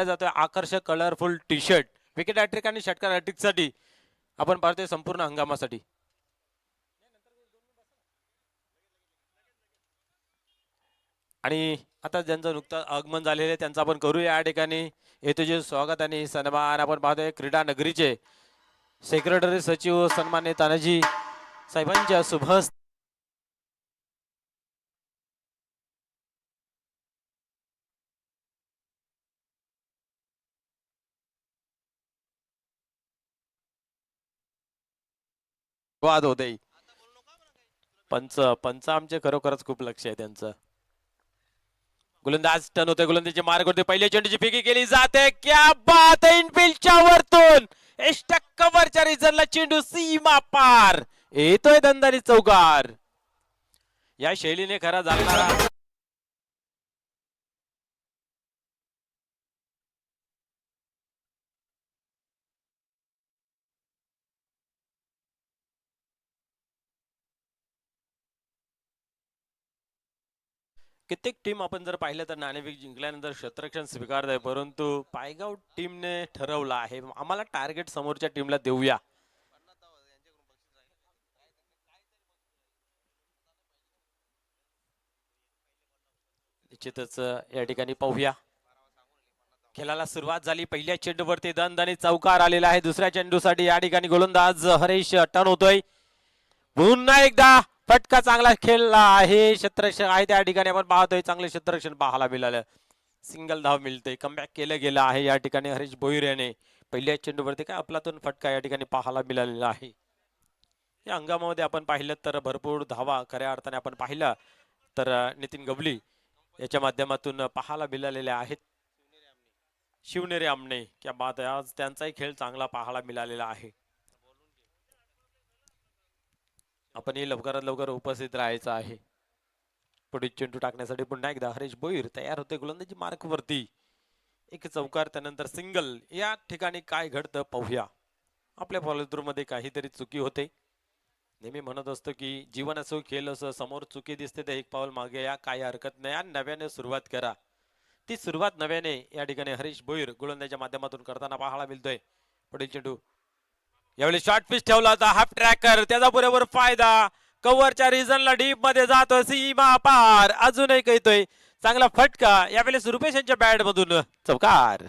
जातोय आकर्षक colourful T shirt wicket hat-trick आणि षटकार हॅट्रिक साठी आपण पाहतोय संपूर्ण हंगामासाठी. आणि आता ज्यांचं नुकतं आगमन झालेलं आहे त्यांचं आपण करूया या ठिकाणी हेतुचे स्वागत आणि सन्मान. आपण पाहतोय क्रीडा नगरीचे सेक्रेटरी सचिव सन्मान्य तानाजी साहेबांच्या शुभ वाद होते. पंच पंच आमचे खरोखरच खूप लक्ष आहे त्यांचं. गोलंदाज टर्न होते, गोलंदाजी मार्ग होते, पहिल्या चेंडूची फेकी केली जाते. क्या बात आहे, इनफिल्डच्या वरतून एष्टक कव्हरच्या रिझनला चेंडू सीमा पार येतोय दंदारी चौकार. या शैलीने खरा झाला. कित्येक टीम आपण जर पाहिलं तर नाणेफेक जिंकल्यानंतर क्षेत्ररक्षण स्वीकारत आहे, परंतु पायगाव टीमने ठरवलं आहे आम्हाला टार्गेट समोरच्या टीमला देऊया. निश्चितच या ठिकाणी पाहूया. खेळाला सुरुवात झाली, पहिल्या चेंडूवरती दणदणीत चौकार आलेला आहे. दुसऱ्या चेंडूसाठी या ठिकाणी गोलंदाज हरीश टर्न होतोय. पुन्हा एकदा फटका चांगला खेळला आहे, क्षेत्ररक्षण आहे त्या ठिकाणी आपण पाहतोय चांगले क्षेत्ररक्षण पाहायला मिळालं. सिंगल धाव मिळते, कमबॅक केलं गेलं आहे या ठिकाणी हरीश भोईर याने. पहिल्या चेंडूवरती काय अफलातून फटका या ठिकाणी पाहायला मिळालेला आहे. या हंगामामध्ये आपण पाहिलं तर भरपूर धावा खऱ्या अर्थाने आपण पाहिलं तर नितीन गवली याच्या माध्यमातून पाहायला मिळालेल्या आहेत. शिवनेरी आमने क्या बात आहे, आज त्यांचाही खेळ चांगला पाहायला मिळालेला आहे. आपणही लवकरात लवकर उपस्थित राहायचं आहे. पुढे चेंडू टाकण्यासाठी पुन्हा एकदा हरीश भोईर तयार होते गोलंदाजी मार्क वरती. एक चौकार त्यानंतर सिंगल. या ठिकाणी काय घडतं पाहूया. आपल्या फॉलोथ्रू मध्ये काहीतरी चुकी होते. नेहमी म्हणत असतो की जीवन असो खेळ असो, समोर चुकी दिसते तर एक पाऊल मागे या, काही हरकत नाही आणि नव्याने सुरुवात करा. ती सुरुवात नव्याने या ठिकाणी हरीश भोईर गोलंदाजीच्या माध्यमातून करताना पाहायला मिळतोय. पुढील चेंडू यावेळी शॉर्ट पिच ठेवला होता, हाफ ट्रॅकर त्याचा बरोबर फायदा. कव्हरच्या रिजनला डीप मध्ये जातो, सीमा पार अजूनही कहतोय चांगला फटका. यावेळेस रुपेश यांच्या बॅट मधून चौकार.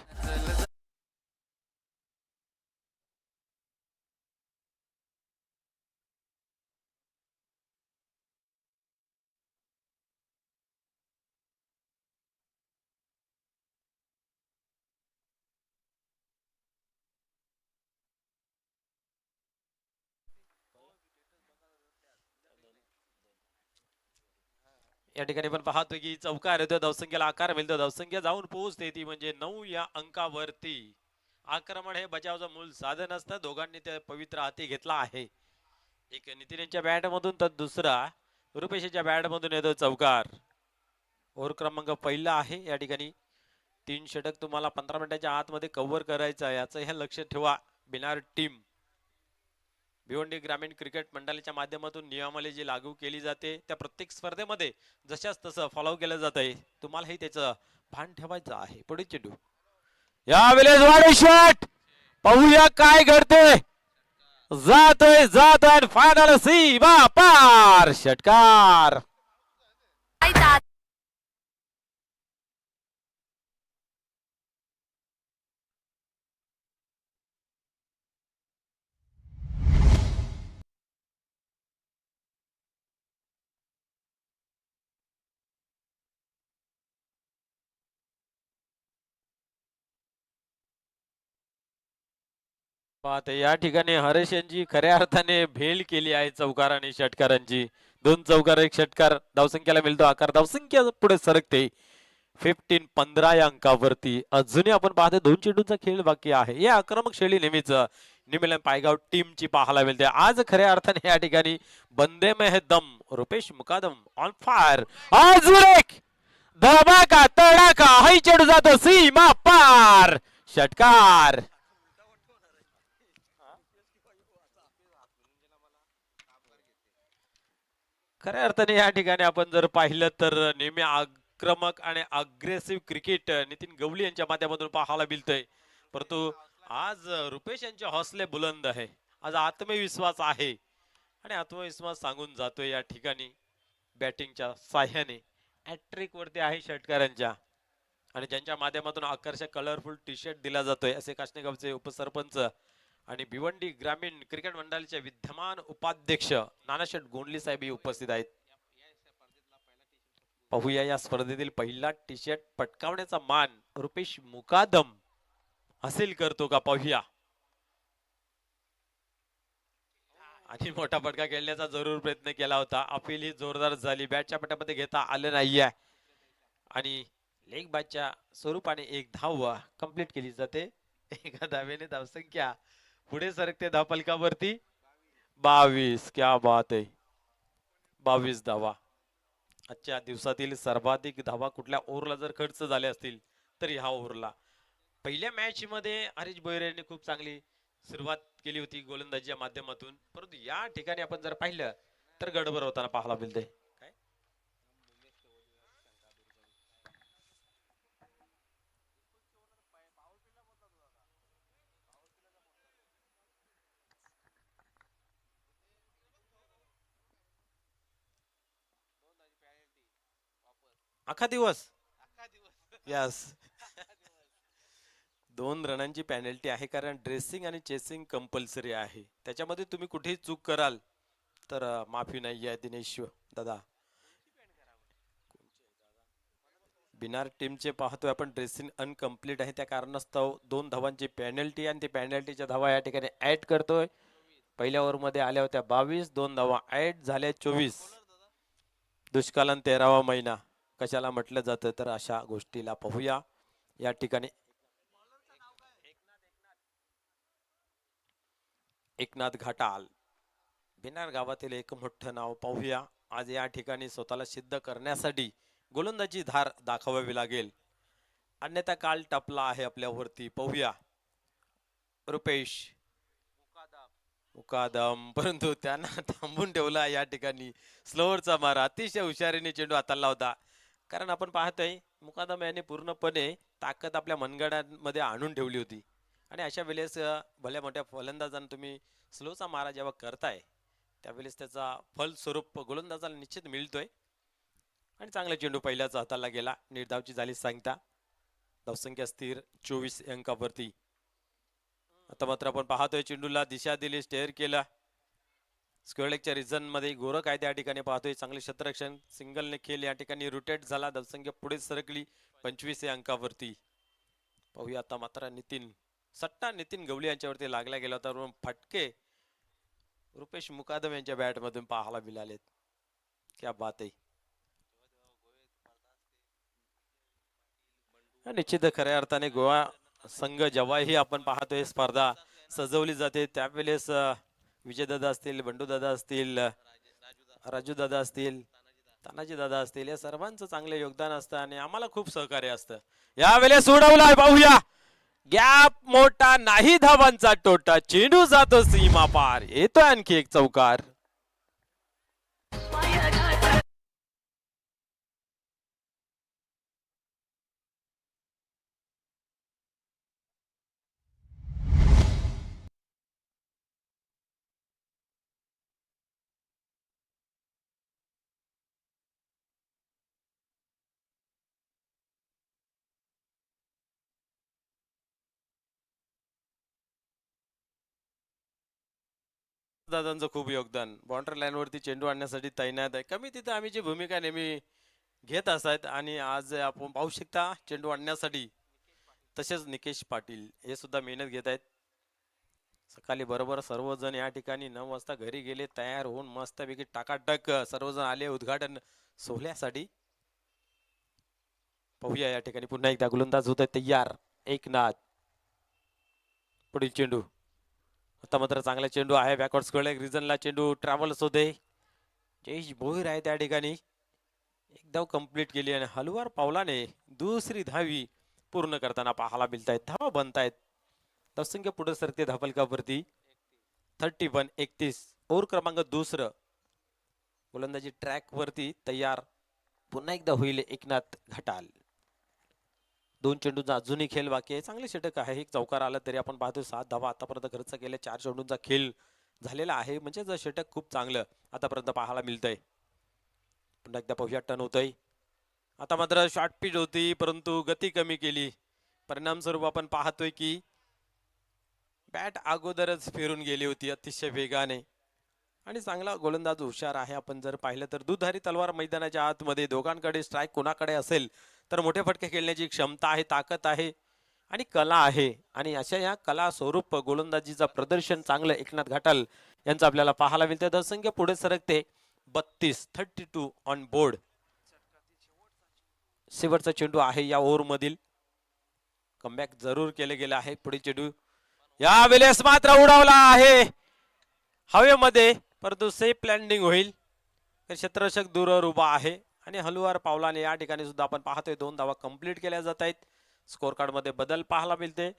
या ठिकाणी पण पाहतोय की चौकार येतो, धावसंख्येला आकार मिळतो, धावसंख्या जाऊन पोहोचते ती म्हणजे 9 या अंकावरती. आक्रमण हे बचावचं मूल साधन असतं, दोघांनी ते पवित्र हाती घेतला आहे. एक नितीन यांच्या बॅट मधून तर दुसरा रुपेशच्या बॅट मधून येतो चौकार. ओव्हर क्रमांक पहिला आहे या ठिकाणी. 3 षटक तुम्हाला 15 मिनिटाच्या आतमध्ये कव्हर करायचं आहे, याचं हे लक्ष ठेवा. बिनार टीम भिवंडी ग्रामीण क्रिकेट मंडळाच्या माध्यमातून नियमावली जी लागू केली जाते त्या प्रत्येक स्पर्धेमध्ये जशाच तसं फॉलो केलं जात आहे. तुम्हालाही त्याचं भान ठेवायचं आहे. पुढे चेंडू यावेळेस वाढू शॉट, पाहूया काय घडते. जातोय जातोय फायनल सीमा पार षटकार. या ठिकाणी हरेश यांची खऱ्या अर्थाने भेल केली आहे चौकार आणि षटकारांची. 2 चौकार 1 षटकार, धावसंख्येला मिळतो आकार, धावसंख्या पुढे सरकते 15 या अंकावरती. अजूनही आपण पाहतो 2 चेंडूंचा खेळ बाकी आहे. या आक्रमक शैली नेहमीच निमिलन पायगाव टीमची पाहायला मिळते. आज खऱ्या अर्थाने या ठिकाणी बंदे में है दम, रुपेश मुकादम ऑन फायर. अजून एक धमाका तडाखा, हाई चेंडू जातो सीमा पार षटकार. खऱ्या अर्थाने या ठिकाणी आपण जर पाहिलं तर नेहमी आक्रमक आणि अग्रेसिव्ह क्रिकेट नितीन गवळी यांच्या माध्यमातून पाहायला मिळतंय. परंतु आज रुपेश यांचे हौसले बुलंद आहे, आज आत्मविश्वास आहे आणि आत्मविश्वास सांगून जातोय या ठिकाणी बॅटिंगच्या साह्याने. हॅट्रिक वरती आहे षटकारांच्या आणि ज्यांच्या माध्यमातून आकर्षक कलरफुल टी शर्ट दिला जातोय असे काशनेगावचे उपसरपंच आणि भिवंडी ग्रामीण क्रिकेट मंडळाचे विद्यमान उपाध्यक्ष नानाशेठ गोंडली साहेब उपस्थित आहेत. पाहूया या स्पर्धेतील पहिला टी शर्ट पटकावण्याचा मान रुपेश मुकादम हासिल करतो का पाहूया. आणि मोठा फटका खेळण्याचा जरूर प्रयत्न केला होता, अपील ही जोरदार झाली, बॅटच्या पट्ट्यामध्ये घेता आलं नाहीये आणि लेग बायच्या स्वरूपाने एक धाव कंप्लीट केली जाते. एका धावेने धावसंख्या पुढे सरकते धावफलकावरती 22. क्या बात आहे, 22 धावा. आजच्या दिवसातील सर्वाधिक धावा कुठल्या ओव्हरला जर खर्च झाले असतील तर ह्या ओव्हरला. पहिल्या मॅच मध्ये हरीश भोयर यांनी खूप चांगली सुरुवात केली होती गोलंदाजीच्या माध्यमातून, परंतु या ठिकाणी आपण जर पाहिलं तर गडबड होताना पाहायला मिळते. काय अख्खा दिवस यस 2 रनांची पॅनल्टी आहे, कारण ड्रेसिंग आणि चेसिंग कंपल्सरी आहे. त्याच्यामध्ये तुम्ही कुठेही चूक कराल तर माफी नाही आहे दिनेश दादा. बिनार टीमचे पाहतोय आपण ड्रेसिंग अनकम्प्लीट आहे, त्या कारणास्तव 2 धावांची पॅनल्टी आणि ती पॅनल्टीच्या धावा या ठिकाणी ऍड करतोय. पहिल्या ओव्हरमध्ये आल्या होत्या 22, 2 धावा ऍड झाल्या 24. दुष्काळान 13वा महिना कशाला म्हटलं जातं तर अशा गोष्टीला पाहूया या ठिकाणी. एकनाथ घाटाल बिनार गावातील एक मोठं नाव पाहूया. आज या ठिकाणी स्वतःला सिद्ध करण्यासाठी गोलंदाजी धार दाखवावी लागेल, अन्यथा काल टपला आहे आपल्यावरती. पाहूया रुपेश मुकादम, परंतु त्यांना थांबून ठेवला या ठिकाणी. स्लोअरचा मारा अतिशय हुशारीने चेंडू हाताळला होता, कारण आपण पाहतोय मुकादम याने पूर्णपणे ताकद आपल्या मनगडामध्ये आणून ठेवली होती आणि अशा वेळेस भल्या मोठ्या फलंदाजांना तुम्ही स्लोचा मारा जेव्हा करताय त्यावेळेस त्याचा फलस्वरूप गोलंदाजाला निश्चित मिळतोय. आणि चांगला चेंडू पहिल्याचा हाताला गेला, निर्धावची झाली सांगता. धावसंख्या स्थिर 24 अंकावरती. आता मात्र आपण पाहतोय चेंडूला दिशा दिली, स्टेअर केला. स्क्वेअरलेगच्या रिझन मध्ये गोरख आहे त्या ठिकाणी पाहतोय, चांगले क्षेत्ररक्षण सिंगलने खेळ या ठिकाणी रोटेट झाला. धावसंख्या पुढे सरकली 25 अंकावरती. पाहूया आता मात्र नितीन सट्टा नितीन गवळी यांच्यावरती लागला गेला होता, फटके रुपेश मुकादम यांच्या बॅट मधून पाहायला मिळालेत. क्या बात आहे. निश्चित खऱ्या अर्थाने गोवा संघ जेव्हाही आपण पाहतोय स्पर्धा सजवली जाते त्यावेळेस विजयदादा असतील, बंडूदादा असतील, राजूदादा असतील, तानाजी दादा असतील, या सर्वांचं चांगले योगदान असतं आणि आम्हाला खूप सहकार्य असतं. यावेळेस उडवलाय पाहूया, गॅप मोठा नाही, धावांचा तोटा, चेंडू जातो सीमा पार, येतोय आणखी एक चौकार. दादांचं खूप योगदान, बाउंड्री लाईन वरती चेंडू आणण्यासाठी तैनात आहे. कमी तिथे आम्ही जी भूमिका नेहमी घेत असत आणि आज आपण पाहू शकता चेंडू आणण्यासाठी तसेच निकेश पाटील हे सुद्धा मेहनत घेत आहेत. सकाळी बरोबर सर्वजण या ठिकाणी 9 वाजता घरी गेले, तयार होऊन मस्तपैकी टाकाटक सर्वजण आले उद्घाटन सोहळ्यासाठी. पाहूया या ठिकाणी पुन्हा एकदा गोलंदाज होत आहे तयार. एकनाथ पुढील चेंडू, आता मात्र चांगला चेंडू आहे बॅकवर्ड स्क्वेअर रिजनला, चेंडू ट्रॅव्हल्स होते. जयेश भोईर आहे त्या ठिकाणी, एकदा कंप्लीट केली आणि हलवार पावलाने दुसरी धावी पूर्ण करताना पाहायला मिळत आहेत. धावा बनतायत, धावसंख्या पुढे सरकते धावफलकावरती 31-31. ओव्हर क्रमांक दुसरं, गोलंदाजी ट्रॅक वरती तयार, पुन्हा एकदा होईल एकनाथ घाटाल. 2 चेंडूंचा अजूनही खेळ बाकी आहे. चांगले षटक आहे. एक चौकार आला तरी आपण पाहतो 7 धावा आतापर्यंत खर्च केले. 4 चेंडूंचा खेळ झालेला आहे. म्हणजे जर षटक खूप चांगलं आतापर्यंत पाहायला मिळतंय. पुन्हा एकदा पाहूया टर्न होतंय. आता मात्र शॉर्ट पिच होती परंतु गती कमी केली. परिणाम स्वरूप आपण पाहतोय की बॅट अगोदरच फिरून गेली होती अतिशय वेगाने. आणि चांगला गोलंदाज हुशार आहे. आपण जर पाहिलं तर दुधारी तलवार मैदानाच्या आतमध्ये दोघांकडे स्ट्राईक कोणाकडे असेल तर मोठे फटके खेळण्याची क्षमता आहे, ताकद आहे आणि कला आहे. आणि अशा या कला स्वरूप गोलंदाजीचं प्रदर्शन चांगलं एकनाथ घाटाल यांचं आपल्याला पाहायला मिळतं. धावसंख्या पुढे सरकते 32 ऑन बोर्ड. शेवटचा चेंडू आहे या ओव्हर मधील. कमबॅक जरूर केले गेले आहे. पुढे चेंडू या वेळेस मात्र उडवला आहे हवेमध्ये परंतु सेफ लँडिंग होईल. क्षेत्ररक्षक दूरवर उभा आहे आणि हलुवार पावलाने या ठिकाणी सुद्धा आपण पाहतोय 2 धावा कंप्लीट केल्या जात आहेत. स्कोर कार्ड मध्ये बदल पाहायला मिळते.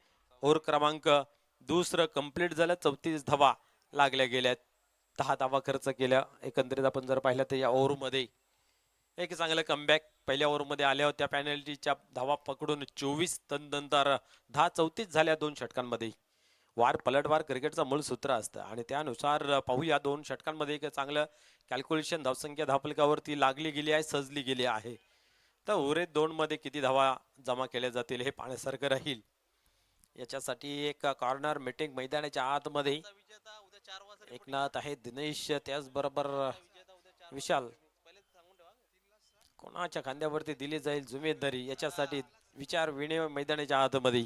ओव्हर क्रमांक दुसरं कंप्लीट झालं. 34 धावा लागल्या गेल्यात. 10 धावा खर्च केल्या. एकंदरीत आपण जर पाहिलं तर या ओव्हर मध्ये एक चांगलं कमबॅक पहिल्या ओव्हर मध्ये आल्या होत्या. पॅनल्टीच्या धावा पकडून 24 नंतर 10-34 झाल्या 2 षटकांमध्ये. वार पलटवार क्रिकेटचं मूळ सूत्र असतं आणि त्यानुसार पाहूया 2 षटकांमध्ये एक चांगलं कॅल्क्युलेशन धावसंख्या धावफलकावरती लागली गेली आहे, सजली गेली आहे. तर उर्वरित 2 मध्ये किती धावा जमा केल्या जातील हे पाहण्यासारखं राहील. याच्यासाठी एक कॉर्नर मीटिंग मैदानाच्या आतमध्ये एकनाथ आहे, दिनेश त्याचबरोबर विशाल. कोणाच्या खांद्यावरती दिली जाईल जिम्मेदारी याच्यासाठी विचार विनिमय मैदानाच्या आतमध्ये.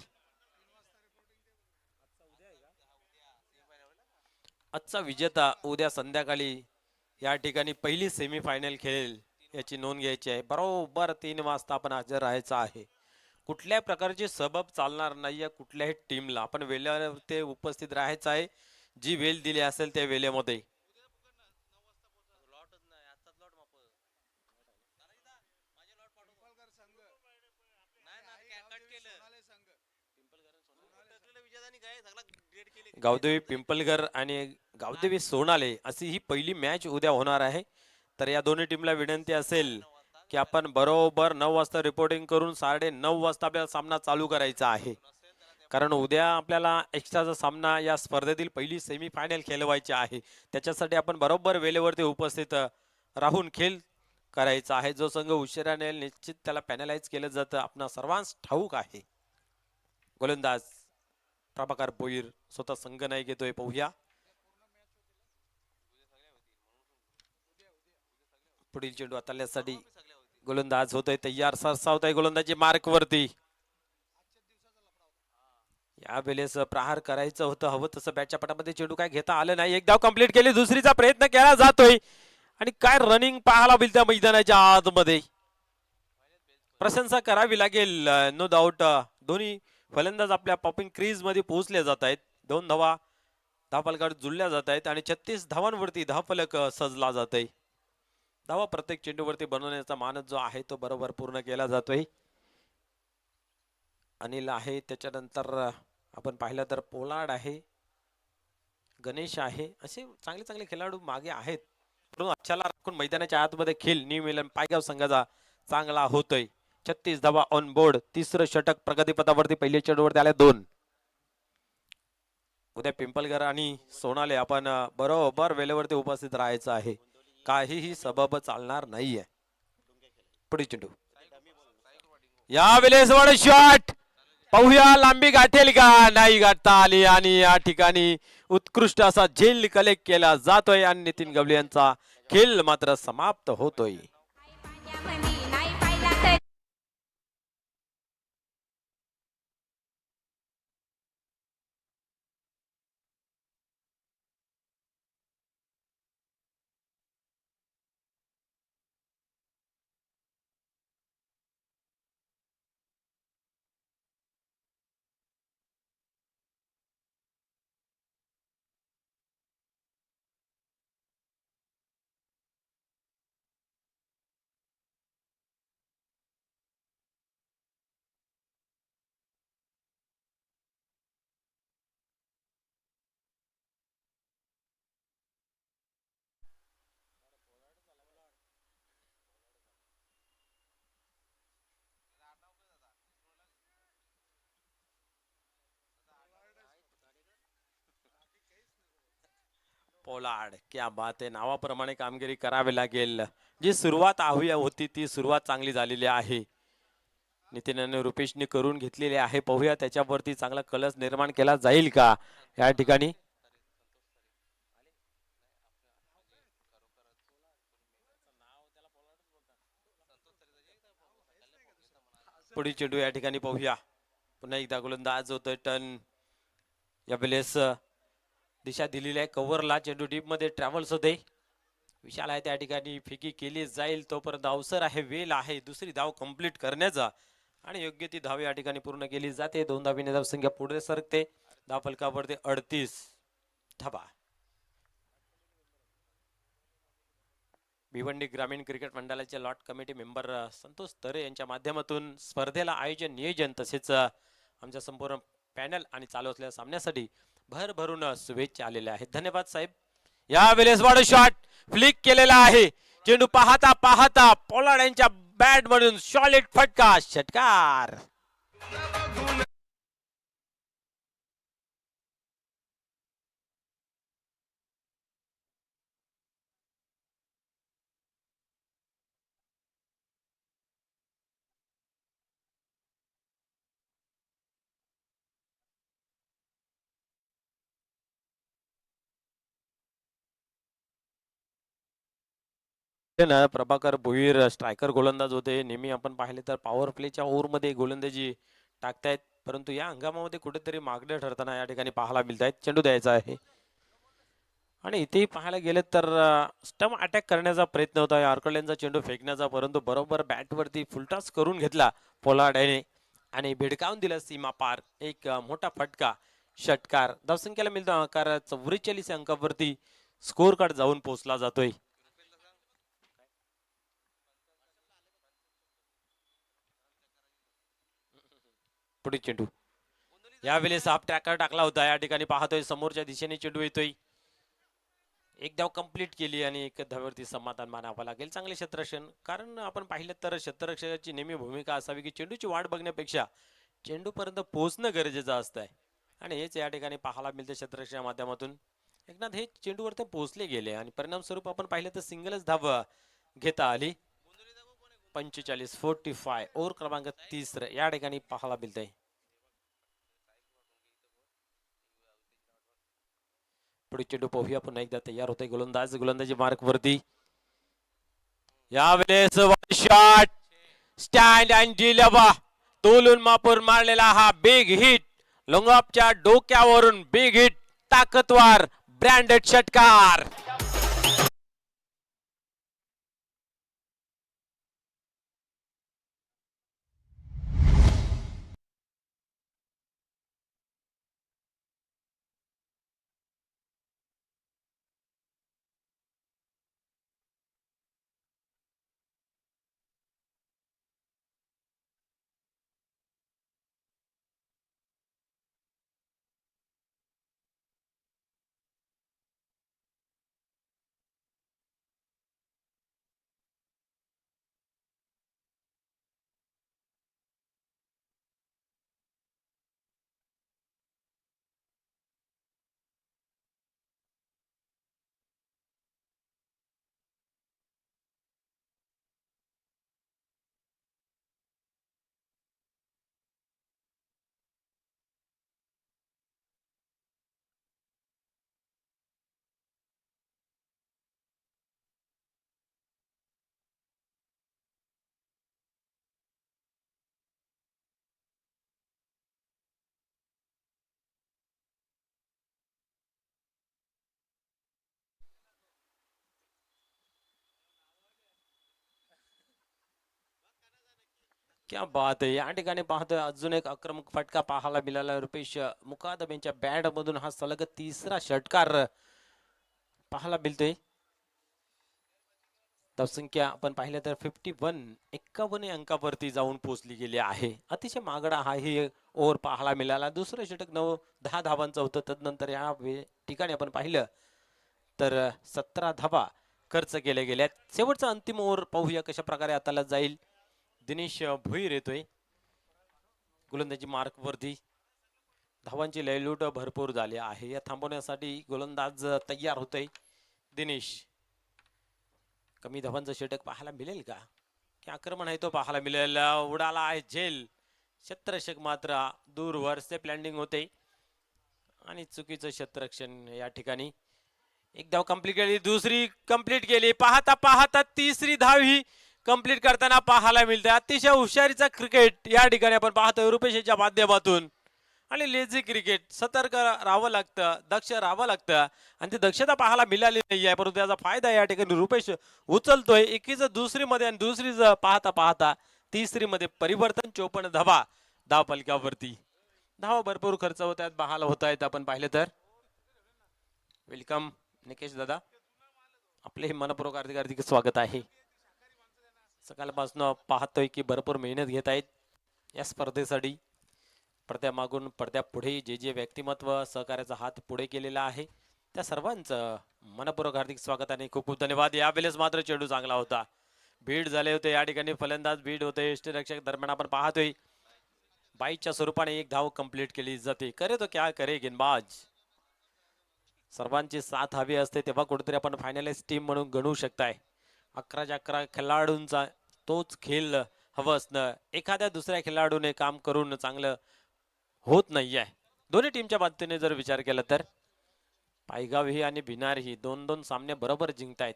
आजचा विजेता उद्या संध्याकाळी या ठिकाणी पहिली सेमीफायनल खेळेल याची नोंद घ्यायची आहे. बरोबर 3 वाजता आपण हजर राहायचं आहे. कुठल्या प्रकारची सबब चालणार नाहीये कुठल्याही टीमला. आपण वेळेवर ते उपस्थित राहायचं आहे. जी वेळ दिली असेल त्या वेळेमध्ये. गावदेवी पिंपलघर आणि गावदेवी सोनाले अशी ही पहिली मॅच उद्या होणार आहे. तर या दोन्ही टीमला विनंती असेल की आपण बरोबर 9 वाजता रिपोर्टिंग करून 9:30 वाजता आपल्याला सामना चालू करायचा आहे. कारण उद्या आपल्याला एक्स्ट्राचा सामना या स्पर्धेतील पहिली सेमीफायनल खेळवायची आहे. त्याच्यासाठी आपण बरोबर वेळेवरती उपस्थित राहून खेळ करायचा आहे. जो संघ उशिराने येईल निश्चित त्याला पॅनलाइज केलं जातं. आपणा सर्वांस ठाऊक आहे. गोलंदाज प्रभाकर भोईर स्वतः संघ नाही घेतोय. पाहूया पुढील चेंडू हाताळण्यासाठी गोलंदाज होतोय तयार. सरसावतोय गोलंदाजी मार्क वरती. या वेळेस प्रहार करायचं होतं हवं तसं बॅटच्या पटामध्ये चेंडू काय घेता आलं नाही. एक धाव कंप्लीट केली. दुसरीचा प्रयत्न केला जातोय आणि काय रनिंग पाहायला मिळतं मैदानाच्या आतमध्ये. प्रशंसा करावी लागेल नो डाऊट. दोन्ही फलंदाज आपल्या पॉपिंग क्रीज मध्ये पोहोचले जात आहेत. 2 धावा धावफलकावर जुळल्या जात आहेत आणि 36 धावांवरती धावफलक सजला जात आहे. धावा प्रत्येक चेंडूवरती बनवण्याचा मानस जो आहे तो बरोबर पूर्ण केला जातोय. अनिल आहे त्याच्यानंतर आपण पाहिलं तर पोलार्ड आहे, गणेश आहे. असे चांगले चांगले खेळाडू मागे आहेत. परंतु अच्छाला राखून मैदानाच्या आतमध्ये खेळ न्यू मिलन पायगाव संघाचा चांगला होतोय. 36 धावा ऑन बोर्ड. तिसरं षटक प्रगतीपथावरती पहिल्या चेंडूवरती आले 2. उद्या पिंपलघर आणि सोनाले आपण बरोबर वेळेवरती उपस्थित राहायचं आहे. काहीही सबब चालणार नाहीये. पुढे चेंडू या वेळेस वर शॉट पाहूया लांबी गाठेल का. नाही गाठता आली आणि या ठिकाणी उत्कृष्ट असा झेल कलेक्ट केला जातोय आणि नितीन गवळी यांचा खेळ मात्र समाप्त होतोय. पोलार्ड, क्या बात आहे. नावाप्रमाणे कामगिरी करावी लागेल. जी सुरुवात हवी होती ती सुरुवात चांगली झालेली आहे. नितीन रुपेशने करून घेतलेले आहे. पाहूया त्याच्यावरती चांगला कलस निर्माण केला जाईल का या ठिकाणी. पुढील चेंडू या ठिकाणी पाहूया. पुन्हा एकदा गोलंदाज होतोय टर्न. यावेळेस दिशा दिलेली आहे कव्हरला. चेंडू डीप मध्ये ट्रॅव्हल्स होते. विशाल आहे त्या ठिकाणी. फेकी केली जाईल तोपर्यंत अवसर आहे, वेल आहे दुसरी धाव कंप्लीट करण्याचा आणि योग्य ती धाव या ठिकाणी पूर्ण केली जाते. 2 धावीने धावसंख्या पुढे सरकते. धाव फलकावरती 38 धावा. भिवंडी ग्रामीण क्रिकेट मंडळाचे लॉट कमिटी मेंबर संतोष तरे यांच्या माध्यमातून स्पर्धेला आयोजन नियोजन तसेच आमच्या संपूर्ण पॅनल आणि चालू असलेल्या सामन्यासाठी भरभरून शुभेच्छा आलेल्या आहेत. धन्यवाद साहेब. यावेळेस वाढ शॉट फ्लिक केलेला आहे. चेंडू पाहता पाहता पोलार्ड यांच्या बॅट मधून सॉलिड फटका, षटकार. प्रभाकर भोईर स्ट्रायकर गोलंदाज होते. नेहमी आपण पाहिले तर पॉवर प्लेच्या ओव्हरमध्ये गोलंदाजी टाकतायत, परंतु या हंगामामध्ये कुठेतरी मागणे ठरताना या ठिकाणी पाहायला मिळत आहेत. चेंडू द्यायचा आहे आणि इथेही पाहायला गेले तर स्टंप अटॅक करण्याचा प्रयत्न होता यॉर्करलँडचा चेंडू फेकण्याचा, परंतु बरोबर बॅटवरती फुलटॉस करून घेतला पोलार्ड याने आणि भिडकावून दिला सीमा पार. एक मोठा फटका, षटकार. धावसंख्येला मिळतो आकार 44 अंकावरती स्कोर कार्ड जाऊन पोहोचला जातोय. पुढे चेंडू यावेळेस हाफ ट्रॅकर टाकला होता. या ठिकाणी पाहतोय समोरच्या दिशेने चेंडू येतोय. एक धाव कंप्लीट केली आणि एक धावेवरती समाधान मानावं लागेल. चांगले क्षेत्ररक्षण, कारण आपण पाहिलं तर क्षेत्ररक्षकाची नेहमी भूमिका असावी की चेंडूची वाट बघण्यापेक्षा चेंडू पर्यंत पोहोचणं गरजेचं असतंय आणि हेच या ठिकाणी पाहायला मिळते क्षेत्ररक्षणाच्या माध्यमातून. एकनाथ हे चेंडूवरती पोहोचले गेले आणि परिणाम स्वरूप आपण पाहिलं तर सिंगलच धाव घेता आली. 45-45 ओव्हर क्रमांक 30 या ठिकाणी पाहायला मिळतंय. पुढे चेंडू पाहूया. पुन्हा एकदा तयार होते गोलंदाज. गोलंदाजी मार्क वरती. यावेळेस शॉट स्टँड अँड डिलेवा तोलून मापून मारलेला हा बिग हिट. लोंगॉपच्या डोक्यावरून बिग हिट, ताकदवार ब्रँडेड षटकार. क्या बात आहे. या ठिकाणी पाहतोय अजून एक आक्रमक फटका पाहायला मिळाला. रुपेश मुकादम यांच्या बॅट मधून हा सलग तिसरा षटकार पाहायला मिळतोय. धावसंख्या आपण पाहिलं तर 51 अंकावरती जाऊन पोहोचली गेली आहे. अतिशय मागडा हा ही ओव्हर पाहायला मिळाला. दुसरं षटक 9-10 धावांचं होतं. तदनंतर या ठिकाणी आपण पाहिलं तर 17 धावा खर्च केल्या गेल्यात. शेवटचा अंतिम ओव्हर पाहूया कशा प्रकारे हाताला जाईल. दिनेश भोईर येतोय गोलंदाजी मार्क वरती. धावांची लयलूट भरपूर झाली आहे. या थांबवण्यासाठी गोलंदाज तयार होतोय. दिनेश. कमी धावांचं षटक पाहायला मिळेल का, की आक्रमण आहे तो पाहायला मिळेल. उडाला आहे झेल. क्षेत्ररक्षक मात्र दूरवर स्टेप लँडिंग होते आणि चुकीचं क्षेत्ररक्षण या ठिकाणी. एक धाव कंप्लीट केली, दुसरी कंप्लीट केली. पाहता पाहता तिसरी धाव ही कंप्लीट करताना पाहायला मिळते. अतिशय हुशारीचा क्रिकेट या ठिकाणी आपण पाहतोय रुपेशच्या माध्यमातून. आणि लेझी क्रिकेट, सतर्क राहावं लागतं, दक्ष राहावं लागतं आणि ती दक्षता पाहायला मिळाली नाही आहे, परंतु त्याचा फायदा या ठिकाणी रुपेश उचलतोय. एकीच दुसरी मध्ये आणि दुसरी पाहता पाहता तिसरी मध्ये परिवर्तन. 54 धावा धाव फलकावरती. धावा भरपूर खर्च होत आहेत, पाहायला होत आहेत आपण पाहिलं तर. वेलकम निकेश दादा, आपले हे मनपूर्वक हार्दिक हार्दिक स्वागत आहे. सकाळपासून पाहतोय की भरपूर मेहनत घेत आहेत या स्पर्धेसाठी. पडद्यामागून पडद्या पुढे जे जे व्यक्तिमत्व सहकार्याचा हात पुढे केलेला आहे त्या सर्वांचं मनपूर्वक हार्दिक स्वागत आणि खूप खूप धन्यवाद. यावेळेस मात्र चेंडू चांगला होता, बीड झाले होते या ठिकाणी, फलंदाज बीड होते. यष्टीरक्षक दरम्यान आपण पाहतोय बाईच्या स्वरूपाने एक धाव कंप्लीट केली जाते. करे तो क्या करे गेंदबाज. सर्वांची साथ हवी असते तेव्हा कुठेतरी आपण फायनलिस्ट टीम म्हणून गणू शकताय. 11 खेळाडूंचा तोच खेळ हवं असणं एखाद्या दुसऱ्या खेळाडूने काम करून चांगलं होत नाही आहे. दोन्ही टीमच्या बाबतीने जर विचार केला तर पायगाव ही आणि भिनार ही 2-2 सामने बरोबर जिंकतायत,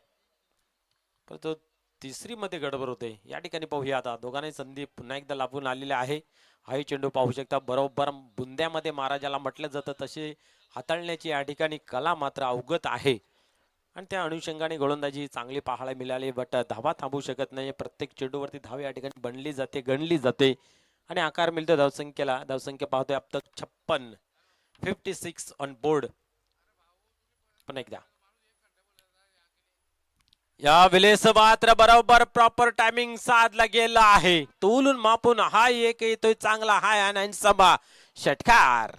परंतु तिसरी मध्ये गडबड होते. या ठिकाणी पाहूया आता दोघांनी संधी पुन्हा एकदा लाभून आलेले आहे. हाही चेंडू पाहू शकता, बरोबर बुंद्यामध्ये महाराजाला म्हटलं जातं तसे हाताळण्याची या ठिकाणी कला मात्र अवगत आहे आणि त्या अनुषंगाने गोलंदाजी चांगली पाहायला मिळाली. बट धावा थांबू शकत नाही. प्रत्येक चेंडूवरती धाव या ठिकाणी बनली जाते, गणली जाते आणि आकार मिळतो धावसंख्येला. धावसंख्या पाहतोय अब तक 56 ऑन बोर्ड. पण एकदा या वेळेस मात्र बरोबर प्रॉपर टायमिंग साधला गेला आहे. तोलून मापून हा एक येतोय चांगला हाय आणि सभा षटकार.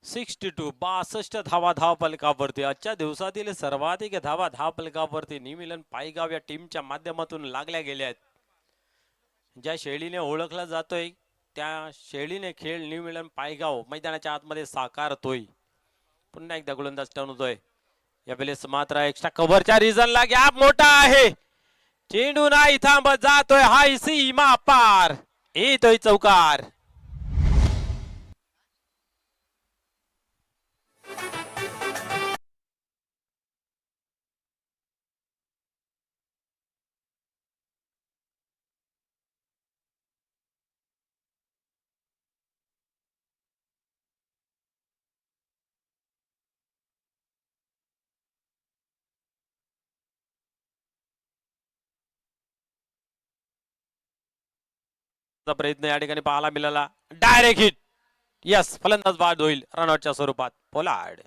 सिक्स्टी 62 धावा धाव फलकावरती. आजच्या दिवसातील सर्वाधिक धावा धाव फलकावरती न्यूमिलन पायगाव या टीमच्या माध्यमातून लागल्या गेल्या आहेत. ज्या शैलीने ओळखला जातोय त्या शैलीने खेळ न्यूमिलन पायगाव मैदानाच्या आतमध्ये साकारतोय. पुन्हा एकदा गोलंदाज टर्न होतोय. यावेळेस मात्र एक्स्ट्रा कव्हरच्या रिझनला गॅप मोठा आहे. चेंडू नाही थांबत, जातोय हाय सीमा पार, येतोय चौकार. प्रयत्न या ठिकाणी पाहायला मिळाला. Direct hit. यस, फलंदाज बाद होईल रनआउटच्या स्वरूपात. पोलार्ड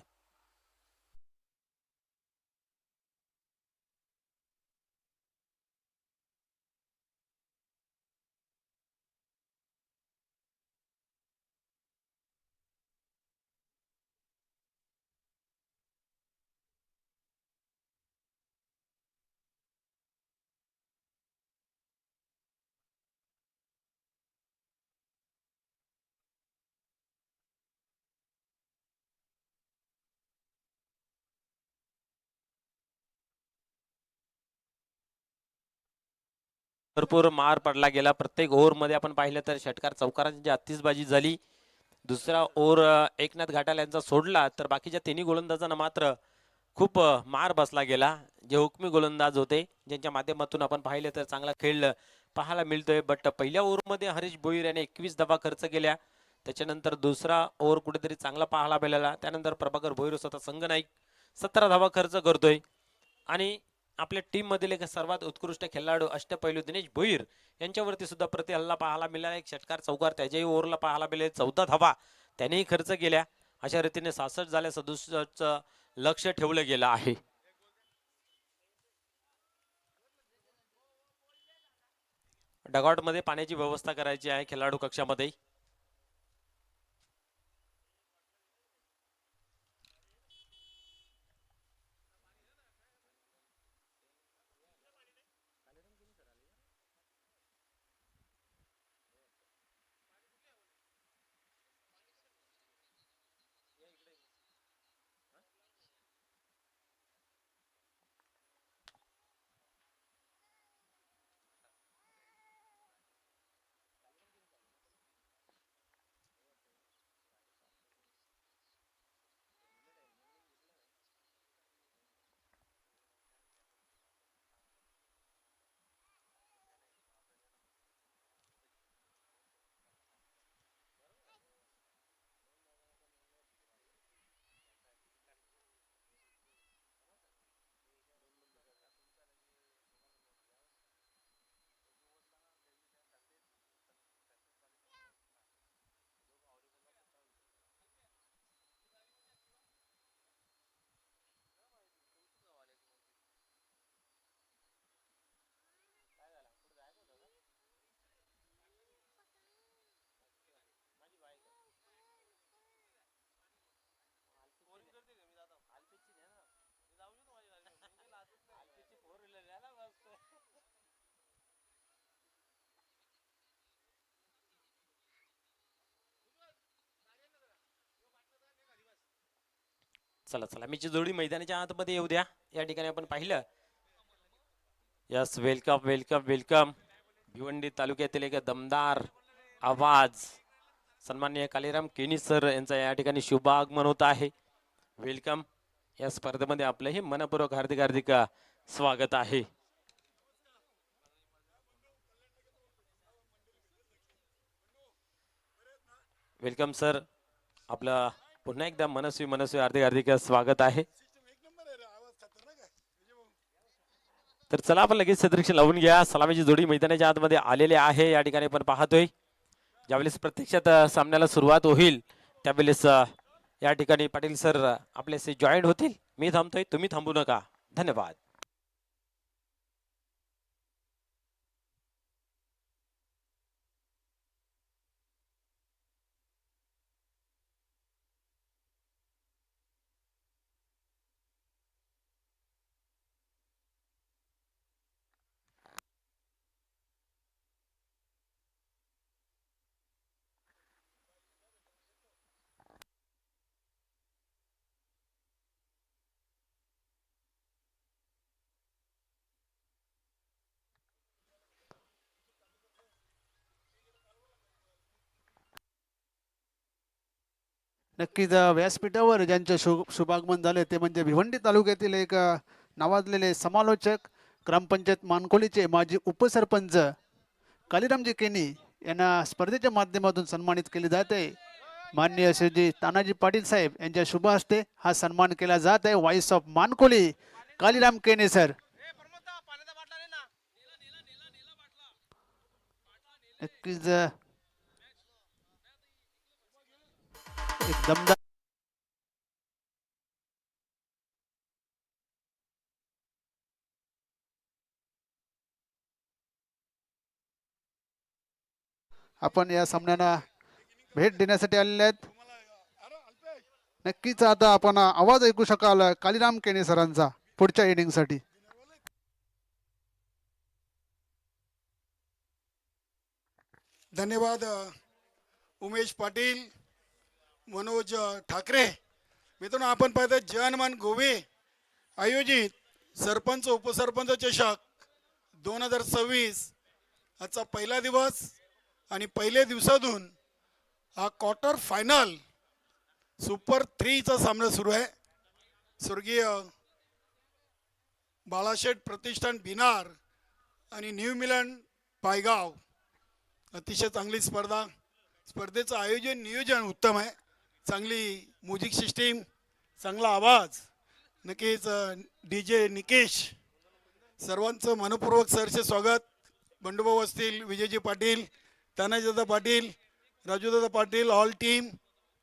भरपूर मार पडला गेला. प्रत्येक ओव्हर मध्ये आपण पाहिलं तर षटकार चौकारांची आतिषबाजी झाली. दुसरा ओव्हर एकनाथ घाटाल यांचा सोडला तर बाकीच्या तिन्ही गोलंदाजांना मात्र खूप मार बसला गेला. जे हुकमी गोलंदाज होते ज्यांच्या माध्यमातून आपण पाहिलं तर चांगला खेळ पाहायला मिळतोय. बट पहिल्या ओव्हर मध्ये हरीश भोईर याने 21 धावा खर्च केल्या. त्याच्यानंतर दुसरा ओव्हर कुठेतरी चांगला पाहायला मिळाला. त्यानंतर प्रभाकर भोईर स्वतः संघ नाईक 17 धावा खर्च करतोय. आणि आपल्या टीम मधील एक सर्वात उत्कृष्ट खेळाडू अष्टपैलू दिनेश भोईर यांच्यावरती सुद्धा प्रति हल्ला पाहायला मिळाला. एक षटकार चौकार त्याच्याही ओव्हरला पाहायला मिळाले. 14 धावा त्यानेही खर्च केल्या. अशा रीतीने 66 झाल्या. 67चं लक्ष ठेवलं गेलं आहे. डगआउट मध्ये पाण्याची व्यवस्था करायची आहे खेळाडू कक्षामध्ये. चला चला मीची जोडी मैदानाच्या आतमध्ये येऊ द्या. या ठिकाणी आपण पाहिलं. Yes, welcome welcome welcome. Bhiwandi तालुक्यातील एक दमदार आवाज सन्माननीय कालीराम केनी सर यांचा या ठिकाणी शुभ आगमन होत आहे. वेलकम. या स्पर्धेमध्ये आपलंही मनपूर्वक हार्दिक हार्दिक स्वागत आहे. Welcome sir. आपलं पुन्हा एकदा मनस्वी मनस्वी हार्दिक हार्दिक स्वागत आहे. तर चला आपण लगेच क्षेत्ररक्षण लावून घ्या. सलामीची जोडी मैदानाच्या आतमध्ये आलेले आहे. या ठिकाणी आपण पाहतोय ज्यावेळेस प्रत्यक्षात सामन्याला सुरुवात होईल त्यावेळेस या ठिकाणी पाटील सर आपल्याशी जॉईंट होतील. मी थांबतोय, तुम्ही थांबू नका. धन्यवाद. नक्कीच व्यासपीठावर ज्यांचे शुभागमन झाले ते म्हणजे भिवंडी तालुक्यातील एक नावाजलेले समालोचक, ग्रामपंचायत मानकोलीचे माजी उपसरपंच कालीरामजी केनी यांना स्पर्धेच्या माध्यमातून सन्मानित केले जाते. माननीय श्री तानाजी पाटील साहेब यांच्या शुभ हस्ते हा सन्मान केला जात आहे. व्हॉइस ऑफ मानकोली कालीराम केनी सर. नक्कीच एक दमदार आपण या सामन्यांना भेट देण्यासाठी आलेले आहेत. नक्कीच आता आपण आवाज ऐकू शकाल कालीराम केनी सरांचा पुढच्या इनिंगसाठी. धन्यवाद उमेश पाटील, मनोज ठाकरे. मित्रांनो, आपण पाहतो जनमन गोवे आयोजित सरपंच उपसरपंच चषक 2026 आजचा पहिला दिवस आणि पहिल्या दिवसातून हा क्वार्टर फायनल सुपर 3चा सामना सुरू आहे. स्वर्गीय बाळाशेठ प्रतिष्ठान बिनार आणि न्यू मिलन पायगाव. अतिशय चांगली स्पर्धा. स्पर्धेचं आयोजन नियोजन उत्तम आहे. चांगली म्युझिक सिस्टीम, चांगला आवाज नक्कीच DJ निकेश सर्वांचं मनपूर्वक सरचे स्वागत. बंडूभाऊ असतील, Vijayji Patil, Tanajidada Patil, Rajudada Patil, all team,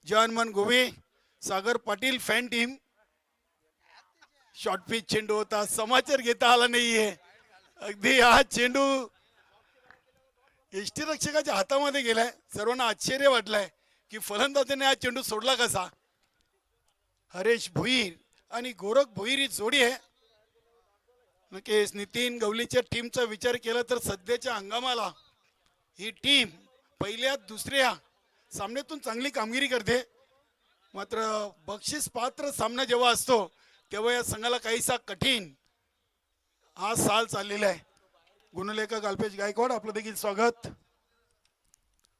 Janman Gove, Sagar Patil fan team. Short pitch चेंडू होता, समाचार घेता आला नाहीये. अगदी हा चेंडू यष्टीरक्षकाच्या हातामध्ये गेलाय. सर्वांना आश्चर्य वाटलंय की फलंदाजाने हा चेंडू सोडला कसा. हरेश भोईर आणि गोरख भोईर ही जोडी आहे. नक्कीच नितीन गवलीच्या टीमचा विचार केला तर सध्याच्या हंगामाला ही टीम पहिल्या दुसऱ्या सामन्यातून चांगली कामगिरी करते. मात्र बक्षीस पात्र सामना जेव्हा असतो तेव्हा या संघाला काहीसा कठीण हा साल चाललेला आहे. गुणलेखक अल्पेश गायकवाड आपलं देखील स्वागत.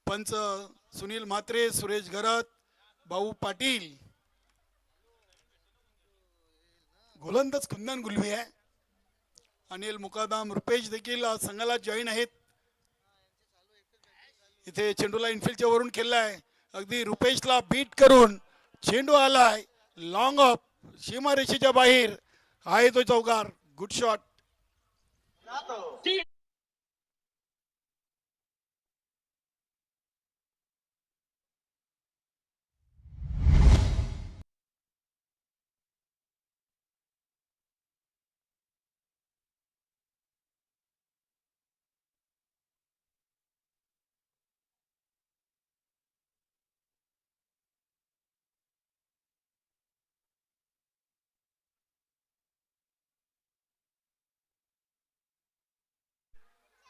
पंच सुनील म्हात्रे, सुरेश गरत, भाऊ पाटील, गोलंदाज कुंदन गुलवी आहे. अनिल मुकादम, रुपेश देखील संघाला जॉईन आहेत. इथे चेंडूला इनफिल्डच्या वरून खेळलाय. अगदी रुपेशला बीट करून चेंडू आलाय लॉंग ऑफ, सीमारेषेच्या बाहेर आहे तो चौकार. Good shot.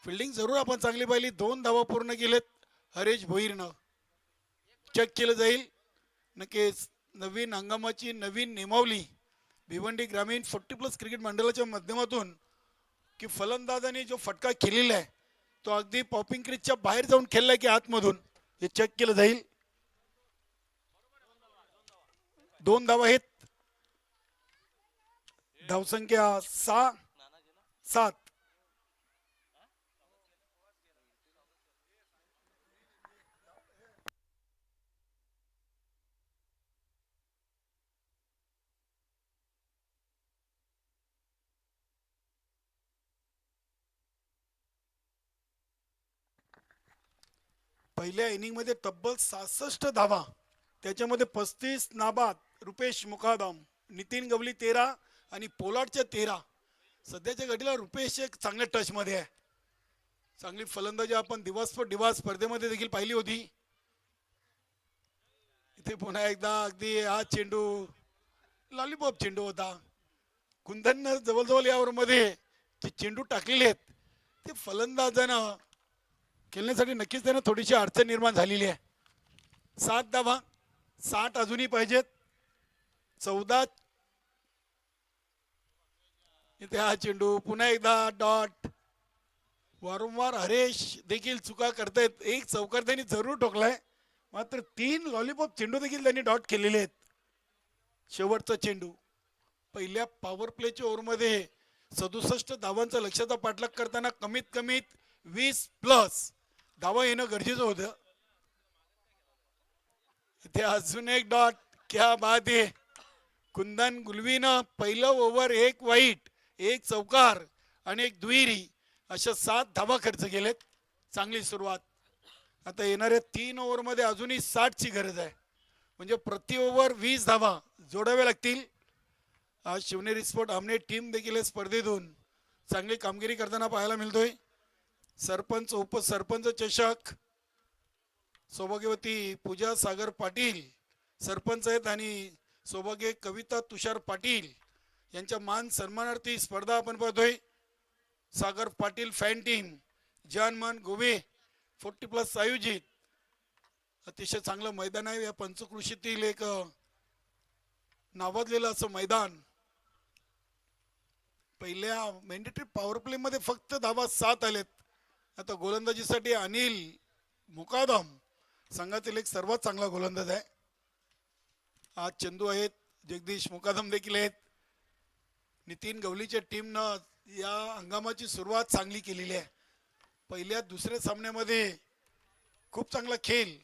फिल्डिंग जरूर आपण चांगली पाहिली. 2 धावा पूर्ण केलेत हरेश भोईरनं. चेक केलं जाईल. नक्कीच नवीन हंगामाची नवीन नियमावली भिवंडी ग्रामीण 40+ क्रिकेट मंडळाच्या माध्यमातून की फलंदाजाने जो फटका खेळलेला आहे तो अगदी पॉपिंग क्रीजच्या बाहेर जाऊन खेळलाय की आतमधून हे चेक केलं जाईल. 2 धावा आहेत. धावसंख्या 6-7. पहिल्या इनिंग मध्ये तब्बल 66 धावा, त्याच्यामध्ये 35 नाबाद. रुपेश मुकादम, नितीन गवली 13 आणि पोलार्डच्या 13. सध्याच्या घडीला रुपेश एक चांगल्या टच मध्ये आहे. चांगली फलंदाजी आपण दिवस स्पर्धेमध्ये देखील पाहिली होती. इथे पुन्हा एकदा अगदी हा चेंडू लॉलीपॉप चेंडू होता. कुंदन जवळजवळ यावर मध्ये जे चेंडू टाकलेले आहेत ते फलंदाजानं खेळण्यासाठी नक्कीच त्यांना थोडीशी अडचण निर्माण झालेली आहे. 7 धावा, 60 अजूनही पाहिजेत. 14. इथे हा चेंडू पुन्हा एकदा डॉट. वारंवार हरेश देखील चुका करतायत. एक चौकार त्यांनी जरूर ठोकलाय, मात्र 3 लॉलीपॉप चेंडू देखील त्यांनी डॉट केलेले आहेत. शेवटचा चेंडू पहिल्या पॉवर प्लेच्या ओव्हरमध्ये 67 धावांचा लक्ष्याचा पाठलाग करताना कमीत कमीत 20+ धावा येणं गरजेचं होतं. इथे अजून एक डॉट. क्या बात आहे. कुंदन गुलवीनं पहिलं ओव्हर 1 वाईट, 1 चौकार आणि 1 दुहेरी अशा 7 धावा खर्च केलेत. चांगली सुरुवात. आता येणाऱ्या 3 ओव्हरमध्ये अजूनही 60ची गरज आहे. म्हणजे प्रति ओव्हर 20 धावा जोडाव्या लागतील. आज शिवनेरी स्पोर्ट आमने टीम देखील या स्पर्धेतून चांगली कामगिरी करताना पाहायला मिळतोय. सरपंच उपसरपंच चषक सौभाग्यवती पूजा सागर पाटील सरपंच आहेत आणि सौभाग्य कविता तुषार पाटील यांच्या मान सन्मानार्थी स्पर्धा आपण पाहतोय. सागर पाटील फॅन टीम, जानमन गोवे 40+ आयोजित. अतिशय चांगलं मैदान आहे. या पंचकृषीतील एक नावाजलेलं असं मैदान. पहिल्या मॅन्डेटरी पॉवर प्ले मध्ये फक्त धावा 7 आलेत. आता गोलंदाजीसाठी अनिल मुकादम संघातील एक सर्वात चांगला गोलंदाज आहे. आज चंदू आहेत, जगदीश मुकादम देखील आहेत. नितीन गवलीच्या टीमनं या हंगामाची सुरुवात चांगली केलेली आहे. पहिल्या दुसऱ्या सामन्यामध्ये खूप चांगला खेळ,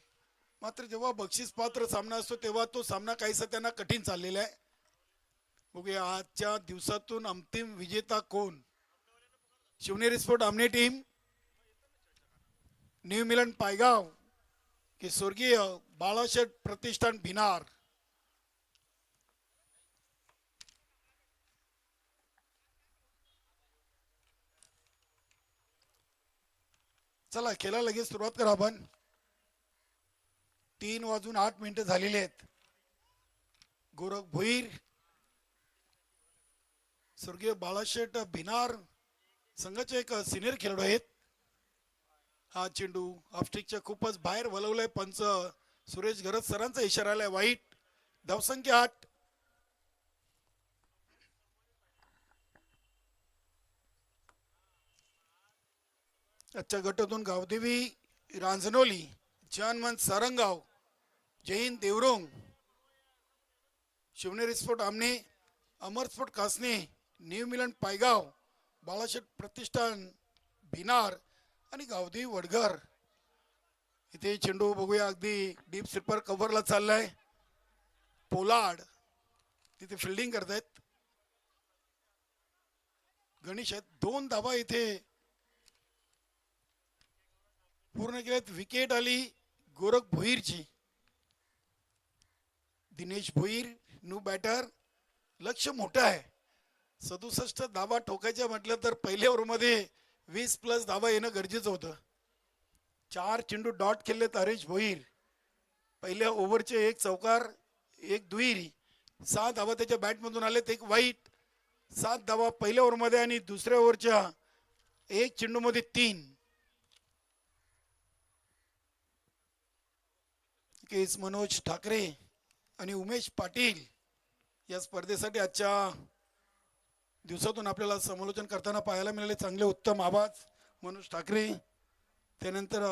मात्र जेव्हा बक्षीस पात्र सामना असतो तेव्हा तो सामना काहीसा त्यांना कठीण चाललेला आहे. बघूया आजच्या दिवसातून अंतिम विजेता कोण. शिवनेरी स्पोर्ट आमने टीम, न्यू मिलन पायगाव की स्वर्गीय बाळाशेठ प्रतिष्ठान भिनार. चला खेळा लगेच सुरुवात करा आपण. 3:08 झालेले आहेत. गोरख भोईर, स्वर्गीय बाळाशेठ भिनार संघाचे एक सिनियर खेळाडू आहेत. हा चेंडू ऑफस्टिकच्या खूपच बाहेर वळवलाय. पंच सुरेश गरज सरांचा इशारा आलाय वाईट. धावसंख्या 8. आजच्या गटातून गावदेवी रांजणोली, जानमन सारंगाव, जैन देवरोंग, शिवनेरी स्पोर्ट आमने, अमर स्पोर्ट कासने, न्यू मिलन पायगाव, बाळाशेठ प्रतिष्ठान भिनार आणि गावदेवी वडघर. इथे चेंडू बघूया अगदी डीप स्लिपर कव्हरला चाललाय. पोलाड तिथे फिल्डिंग करतायत. गणेश आहेत. 2 धावा इथे पूर्ण केल्यात. विकेट आली गोरख भोईरची. Dinesh Bhoir new batter. लक्ष मोठं आहे. 67 धावा ठोकायच्या म्हटलं तर पहिल्या ओव्हरमध्ये 20+ धावा येणं गरजेचं होतं. 4 चेंडू डॉट खेळलेत हरीश भोईर. पहिल्या ओव्हरचे 1 चौकार 1 दुहेरी. 6 धावा त्याच्या बॅटमधून आलेत. 1 वाईट. 7 धावा पहिल्या ओव्हरमध्ये आणि दुसऱ्या ओव्हरच्या 1 चेंडूमध्ये 3. केस मनोज ठाकरे आणि उमेश पाटील या स्पर्धेसाठी आजच्या दिवसातून आपल्याला समालोचन करताना पाहायला मिळाले. चांगले उत्तम आवाज मनोज ठाकरे. त्यानंतर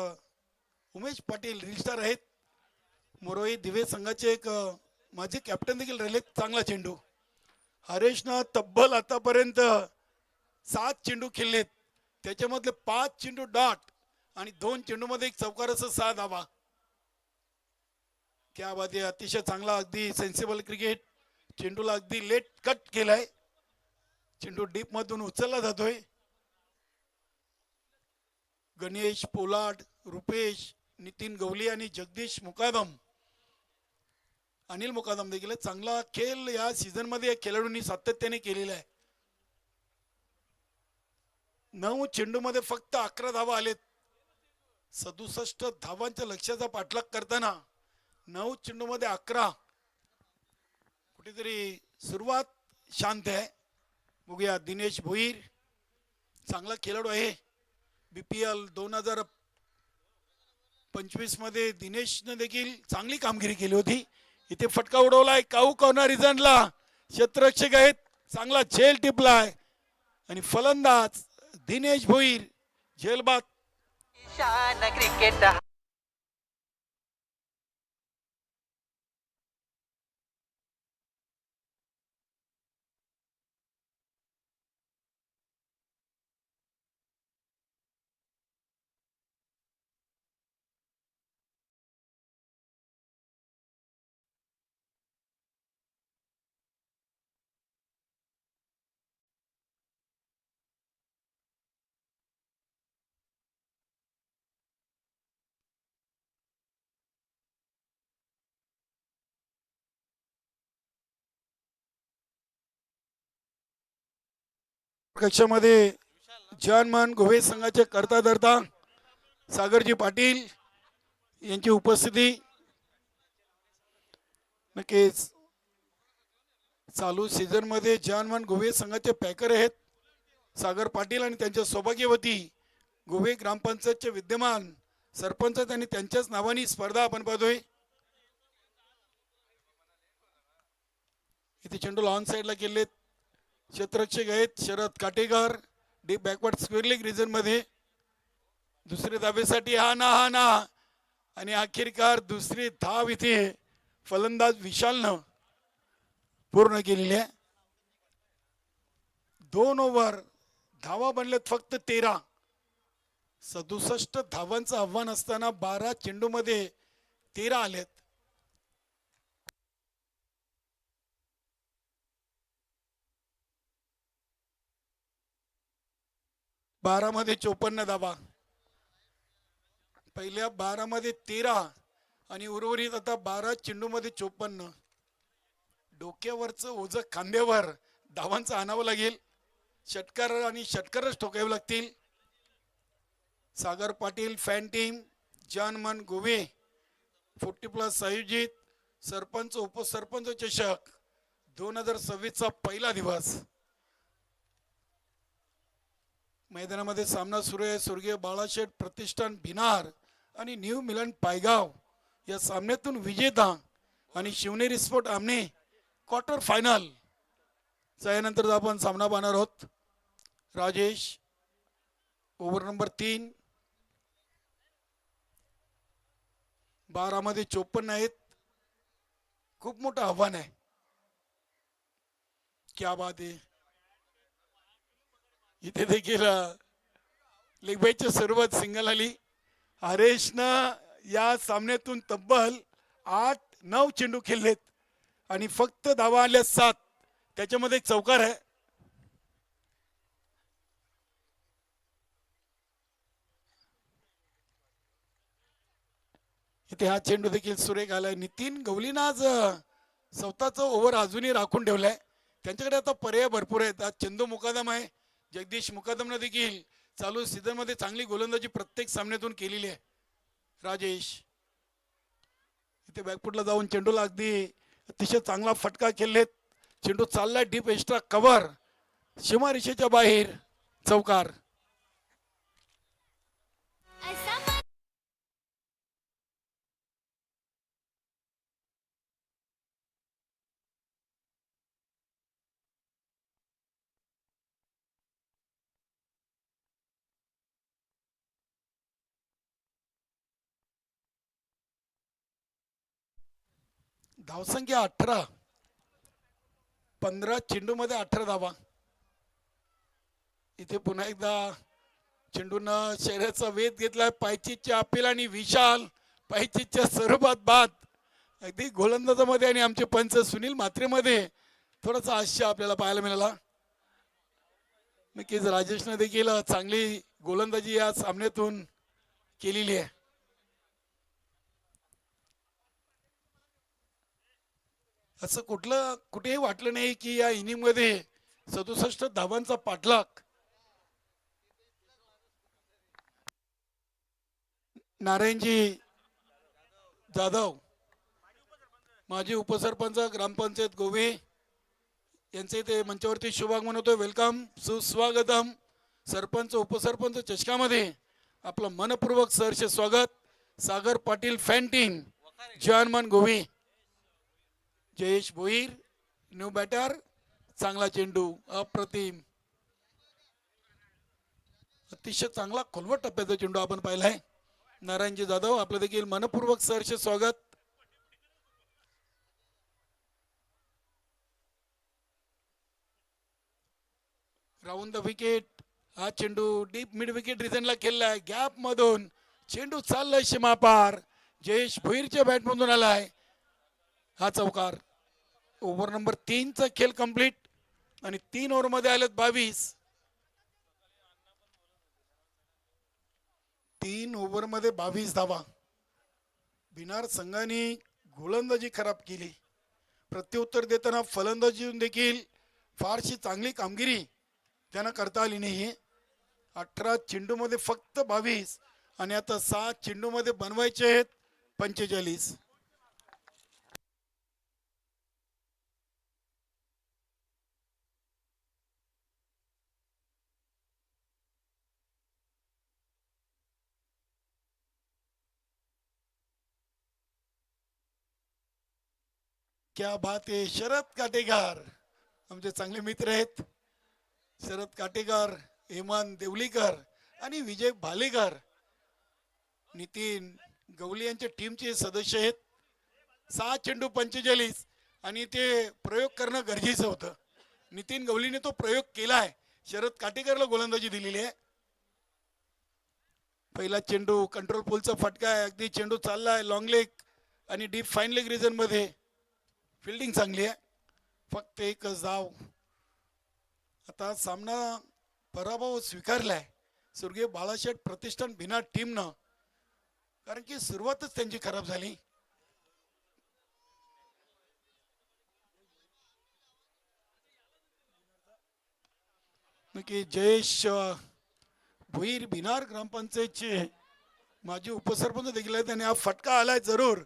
उमेश पाटील रीलस्टार आहेत. मोरोई दिवे संघाचे एक माजी कॅप्टन देखील राहिले. चांगला चेंडू. हरेशनं तब्बल आतापर्यंत 7 चेंडू खेळलेत. त्याच्यामधले 5 चेंडू डॉट आणि 2 चेंडूमध्ये 1 चौकार असं 6 धावा. क्या बात आहे. अतिशय चांगला अगदी सेन्सिबल क्रिकेट. चेंडूला अगदी लेट कट केलाय. चेंडू डीप मधून उचलला जातोय. गणेश पोलाड, रुपेश, नितीन गवली आणि जगदीश मुकादम, अनिल मुकादम देखील चांगला खेळ या सीझन मध्ये खेळाडूंनी सातत्याने केलेला आहे. 9 चेंडू मध्ये फक्त 11 धावा आलेत. 67 धावांच्या लक्ष्याचा पाठलाग करताना 9 चेंडू मध्ये 11. कुठेतरी सुरुवात शांत आहे. बघूया दिनेश भोईर चांगला खेळाडू आहे. BPL 2025 मध्ये दिनेशने देखील चांगली कामगिरी केली होती. इथे फटका उडवलाय. काऊ कॉर्नर रिझनला क्षेत्ररक्षक आहेत. चांगला झेल टिपलाय आणि फलंदाज दिनेश भोईर झेलबाद. क्रिकेट कक्षामध्ये जानमान गोवे संघाचे करता धरता सागरजी पाटील यांची उपस्थिती. नक्कीच चालू सीझन मध्ये जानमान गोवे संघाचे पॅकर आहेत सागर पाटील आणि त्यांच्या सौभाग्यवती गोवे ग्रामपंचायतचे विद्यमान सरपंच आणि त्यांच्याच नावाने स्पर्धा आपण पाहतोय. इथे चेंडू ऑन साइडला गेलेत. क्षेत्ररक्षक आहेत Sharad Katekar. Deep backward square leg region मध्ये दुसरे धावेसाठी हा ना आणि अखेरकार दुसरी धाव इथे फलंदाज विशालनं पूर्ण केलेली आहे. 2 ओव्हर धावा बनलेत फक्त 13. 67 धावांचं आव्हान असताना 12 चेंडू मध्ये 13 आलेत. 12 मध्ये 54 धावा. पहिल्या 12 मध्ये 13 आणि उर्वरित आता 12 चेंडूमध्ये 54. डोक्यावरचं ओझं खांद्यावर धावांचं आणावं लागेल. षटकार आणि षटकारच ठोकावे लागतील. सागर पाटील फॅन टीम जानमन गोवे 40+ आयोजित सरपंच उपसरपंच चषक 2026चा पहिला दिवस. मैदानामध्ये सामना सुरू आहे. स्वर्गीय बाळाशेठ प्रतिष्ठान भिनार आणि न्यू मिलन पायगाव या सामन्यातून विजेता आणि शिवनेरी स्पोर्ट आमने क्वार्टर फायनल यानंतर आपण सामना पाहणार आहोत. Rajesh over number 3. 12 मध्ये 54 आहेत. खूप मोठं आव्हान आहे. क्या बात आहे. इथे देखील लेगबाईच्या सर्वात सिंगल आली. हरेशनं या सामन्यातून तब्बल 8-9 चेंडू खेळलेत आणि फक्त धावा आल्या 7. त्याच्यामध्ये एक चौकार आहे. इथे हा चेंडू देखील सुरेख आलाय. नितीन गवलीनं आज स्वतःचं ओव्हर अजूनही राखून ठेवलाय. त्यांच्याकडे आता पर्याय भरपूर आहेत. आज चंदू मुकादम आहे. जगदीश मुकादमनं देखील चालू सीझन मध्ये चांगली गोलंदाजी प्रत्येक सामन्यातून केलेली आहे. राजेश इथे बॅकफुटला जाऊन चेंडूला अगदी अतिशय चांगला फटका खेळलेत. चेंडू चाललाय डीप एक्स्ट्रा कव्हर सीमारेषेच्या बाहेर. चौकार. धावसंख्या 18. 15 चेंडू मध्ये 18 धावा. इथे पुन्हा एकदा चेंडूनं शरीराचा वेध घेतलाय. पायचीच्या अपील आणि विशाल पायचीच्या स्वरूपात बाद. अगदी गोलंदाजामध्ये आणि आमचे पंच सुनील म्हात्रेमध्ये थोडासा हास्य आपल्याला पाहायला मिळाला. नक्कीच राजेशने देखील चांगली गोलंदाजी या सामन्यातून केलेली आहे. असं कुठेही वाटलं नाही की या इनिंग मध्ये 67 धावांचा पाठलाग. नारायणजी जाधव माजी उपसरपंच ग्रामपंचायत गोवे यांचे इथे मंचावरती शुभागमन होतोय. वेलकम सुस्वागतम. सरपंच उपसरपंच चषकामध्ये आपलं मनपूर्वक सहर्ष स्वागत. Sagar Patil fan team Janman Gove. Jayesh Bhoir new batter. चांगला चेंडू अप्रतिम. अतिशय चांगला खोलवट टप्प्याचा चेंडू आपण पाहिलाय. नारायणजी जाधव आपलं देखील मनपूर्वक सहर्ष स्वागत. Round the wicket. हा चेंडू डीप मिड विकेट रिजनला खेळलाय. गॅप मधून चेंडू चाललाय सीमापार. जयेश भोईरच्या बॅट मधून आलाय. हा चौकार. ओव्हर नंबर 3 चा खेळ कंप्लीट आणि 3 ओव्हर मध्ये आलेत 22. 3 ओव्हर मध्ये 22 धावा. भिनार संघाने गोलंदाजी खराब केली. प्रत्युत्तर देताना फलंदाजीतून देखील फारशी चांगली कामगिरी त्यांना करता आली नाही. 18 चेंडू मध्ये फक्त 22 आणि आता 7 चेंडू मध्ये बनवायचे आहेत 45. क्या बात आहे. शरद काटेकर आमचे चांगले मित्र आहेत. शरद काटेकर, हेमंत देवलीकर आणि विजय भालेकर नितीन गवली यांच्या टीमचे सदस्य आहेत. 6 चेंडू 45 आणि ते प्रयोग करणं गरजेचं होतं. नितीन गवलीने तो प्रयोग केलाय. शरद काटेकरला गोलंदाजी दिलेली आहे. पहिला चेंडू कंट्रोल पुलचा फटका आहे. अगदी चेंडू चाललाय लॉंग लेग आणि डीप फाईन लेग रिजन मध्ये. फिल्डिंग चांगली आहे. फक्त एकच धाव. आता सामना पराभव स्वीकारलाय स्वर्गीय बाळाशेठ प्रतिष्ठान भिना टीमनं, कारण की सुरुवातच त्यांची खराब झाली. की जयेश भुईर भिनार ग्रामपंचायतचे माजी उपसरपंच देखील आहेत, त्यांनी हा फटका आलाय जरूर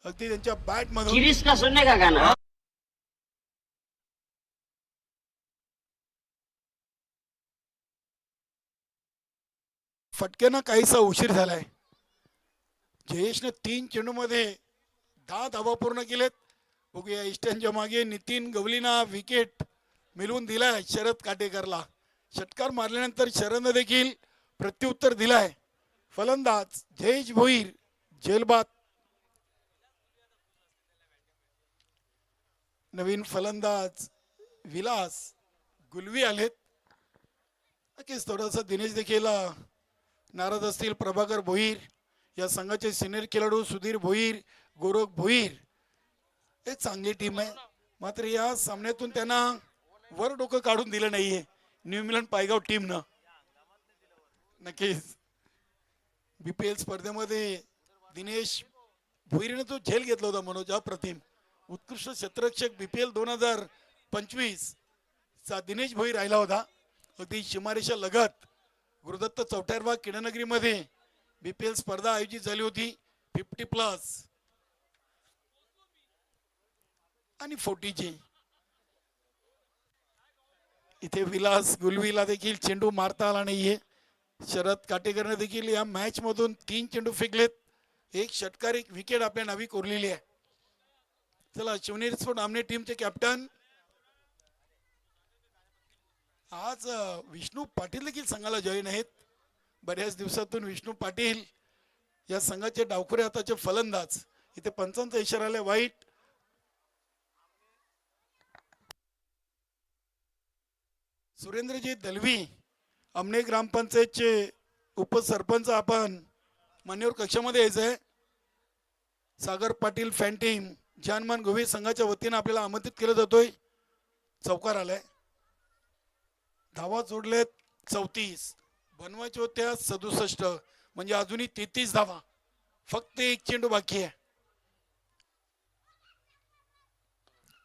अगदी त्यांच्या बॅट मधून. गिरीश का सुनने का गाना. फटक्यानं काहीसा उशीर झालाय. जयेशने 3 चेंडूमध्ये 10 धावा पूर्ण केलेत. बघूया इस्टनच्या मागे नितीन गवलीना विकेट मिळवून दिलाय शरद काटेकरला. षटकार मारल्यानंतर शरदने देखील प्रत्युत्तर दिलाय. फलंदाज जयेश भोईर जेलबाद. नवीन फलंदाज विलास गुलवी आलेत. नक्कीच थोडासा दिनेश देखील नाराज असतील. प्रभाकर भोईर या संघाचे सिनियर खेळाडू सुधीर भोईर, गोरख भोईर, एक चांगली टीम आहे. मात्र या सामन्यातून त्यांना वर डोकं काढून दिलं नाहीये न्यू इंग्लंड पायगाव टीमनं. नक्कीच बीपीएल स्पर्धेमध्ये दिनेश भोईरने तो झेल घेतला होता मनोज अप्रतिम. उत्कृष्ट क्षेत्ररक्षक बीपीएल 2025 चा दिनेश भोईर राहिला होता. अगदी सीमारेषा लगत गुरुदत्त चौटारबाग किडनगरीमध्ये बीपीएल स्पर्धा आयोजित झाली होती. 50+ आणि 40ची. इथे विलास गुलवीला देखील चेंडू मारता आला नाहीये. शरद काटेकरने देखील या मॅच मधून 3 चेंडू फेकलेत. एक षटकार, एक विकेट आपल्या नावी कोरलेली आहे. चला शिवनेरी स्पोर्ट आमने टीमचे कॅप्टन आज विष्णू पाटील देखील संघाला जॉईन आहेत. बऱ्याच दिवसातून विष्णू पाटील या संघाचे डावखुरे हाताचे फलंदाज. इथे पंचांचा इशारा आलाय वाईट. सुरेंद्रजी दलवी अमने ग्रामपंचायतचे उपसरपंच आपण मान्यवर कक्षामध्ये यायचंय. सागर पाटील फॅन टीम जानमान गोवे संघाच्या वतीनं आपल्याला आमंत्रित केलं जातोय. चौकार आलाय. धावा जोडलेत 34, बनवायचे होत्या 67, म्हणजे अजूनही 33 धावा. फक्त एक चेंडू बाकी आहे.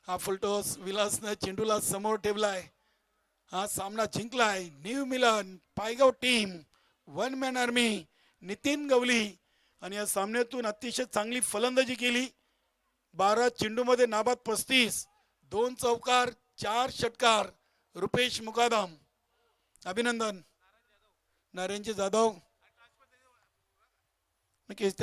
हा फुलटॉस विलासने चेंडूला समोर ठेवलाय. हा सामना जिंकलाय new Milan Paygaon team 1 man army Nitin Gawali. आणि या सामन्यातून अतिशय चांगली फलंदाजी केली. 12 चेंडूमध्ये नाबाद 35, 2 चौकार, 4 षटकार. रुपेश मुकादम अभिनंदन. नारायणजी जाधव नक्कीच